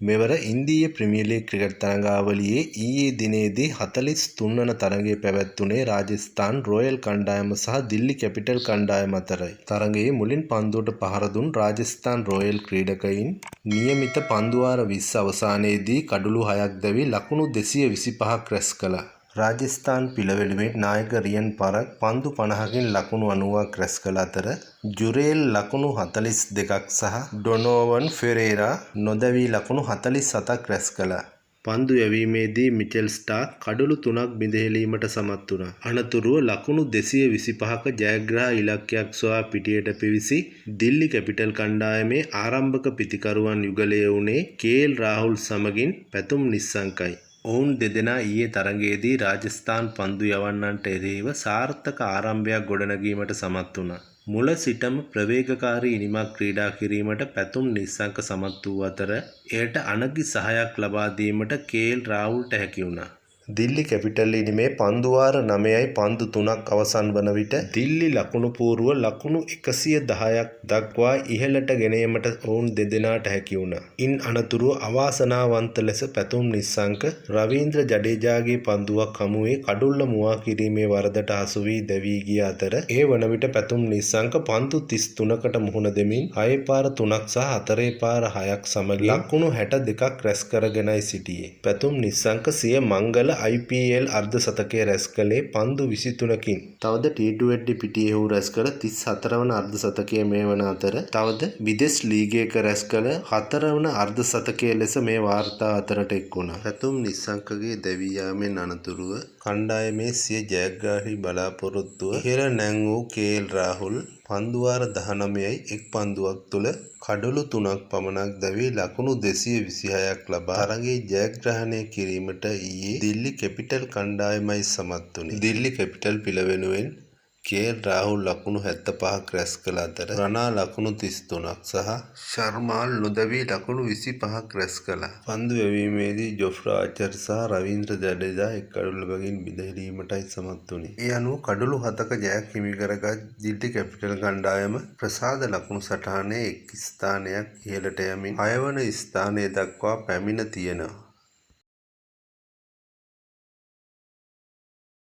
මෙවර ඉන්දීය premier league cricket තරඟාවලියේ ඊයේ දිනේදී 43 වන තරඟය පැවැත්වුණේ රාජස්ථාන් රොයල් කණ්ඩායම සහ දිල්ලි කැපිටල් කණ්ඩායම අතරයි. තරඟයේ මුලින් පන්දුවට පහර දුන් රාජස්ථාන් රොයල් ක්‍රීඩකයින් නියමිත පන්දු වාර 20 අවසානයේදී කඩලු 6ක් දැවී ලකුණු 225ක් රැස් කළා. රාජස්ථාන් පිලවැළුවේ නායක රියන් පරක් පන්දු 50කින් ලකුණු 90ක් රැස් කළ අතර ජුරේල් ලකුණු 42ක් සහ ඩොනෝවන් ෆෙරේරා නොදැවී ලකුණු 47ක් රැස් කළා. පන්දු යැවීමේදී මිචෙල් ස්ටාක් කඩලු 3ක් බිඳහෙලීමට සමත් වුණා. අනතුරුව ලකුණු 225ක ජයග්‍රහ ඉලක්කයක් සොයා පිටියට පිවිසි දිල්ලි කැපිටල් කණ්ඩායමේ ආරම්භක පිතිකරුවන් යුගලය වුණේ කේ.එල්. රාහුල් සමගින් පැතුම් නිස්සංකයි. ඔවුන් දෙදෙනා ඊයේ තරඟයේදී රාජස්ථාන් පන්දු යවන්නන්ට එරෙහිව සාර්ථක ආරම්භයක් ගොඩනැගීමට සමත් වුණා. මුල සිටම ප්‍රවේගකාරී ඉනිමක් ක්‍රීඩා කිරීමට පැතුම් නිස්සංක සමත් වූ අතර එයට අනගි සහයක් ලබා දීමට කේ.එල්. රාහුල්ට හැකි වුණා. දිල්ලි කැපිටල් ඉනිමේ පන්දු වාර 9යි පන්දු 3ක් අවසන් වන විට දිල්ලි ලකුණු පූර්ව ලකුණු 110ක් දක්වා ඉහළට ගෙන ඒමට ඔවුන් දෙදෙනාට හැකි වුණා. ඉන් අනතුරුව අවාසනාවන්ත ලෙස පැතුම් නිස්සංක රවීන්ද්‍ර ජඩේජාගේ පන්දුවක් හමුවේ කඩුල්ල මුවා කිරීමේ වරදට හසු වී දැවී ගිය අතර ඒ වන විට පැතුම් නිස්සංක පන්දු 33කට මුහුණ දෙමින් 6 පාර 3ක් සහ 4 පාර 6ක් සමග ලකුණු 62ක් රැස් කරගෙනයි සිටියේ. පැතුම් නිස්සංක සිය මංගල IPL අර්ධ සතකය රැස් කළේ පන්දු 23කින්. තවද T20 පිටියේ ඔහු රැස් කළ 34 වන අර්ධ සතකය මේ වන අතර තවද විදෙස් ලීගයක රැස් කළ 4 වන අර්ධ සතකය ලෙස මේ වාර්තා අතරට එක් වුණා. පැතුම් නිස්සංකගේ දැවී යාමෙන් අනතුරුව කණ්ඩායමේ සිය ජයග්‍රාහී බලාපොරොත්තුව ඉහළ නැංවූ කේ.එල්. රාහුල් පන්දු වාර 19යි එක් පන්දුවක් තුළ කඩලු 3ක් පමණක් දැවී ලකුණු 226ක් ලබා තරඟයේ ජයග්‍රහණය කිරීමට ඊයේ දිල්ලි කැපිටල් කණ්ඩායමයි සමත් වුණේ. දිල්ලි කැපිටල් පිල වෙනුවෙන් කේ.එල්. රාහුල් ලකුණු 75ක් රැස් කළ අතර රණා ලකුණු 33ක් සහ ශර්මාල් නොදැවී ලකුණු 25ක් රැස් කළා. පන්දු යැවීමේදී ජොෆ්රා ආචර් සහ රවීන්ද්‍ර ජඩේජා එක් කඩුල්ලකින් බිඳහෙලීමටයි සමත් වුණේ. ඒ අනුව කඩලු 7ක ජයක් හිමි කරගත් දිල්ලි කැපිටල් කණ්ඩායම ප්‍රසාද ලකුණු සටහනේ එක් ස්ථානයක් ඉහළට යමින් 6 වන ස්ථානය දක්වා පැමිණ තියෙනවා.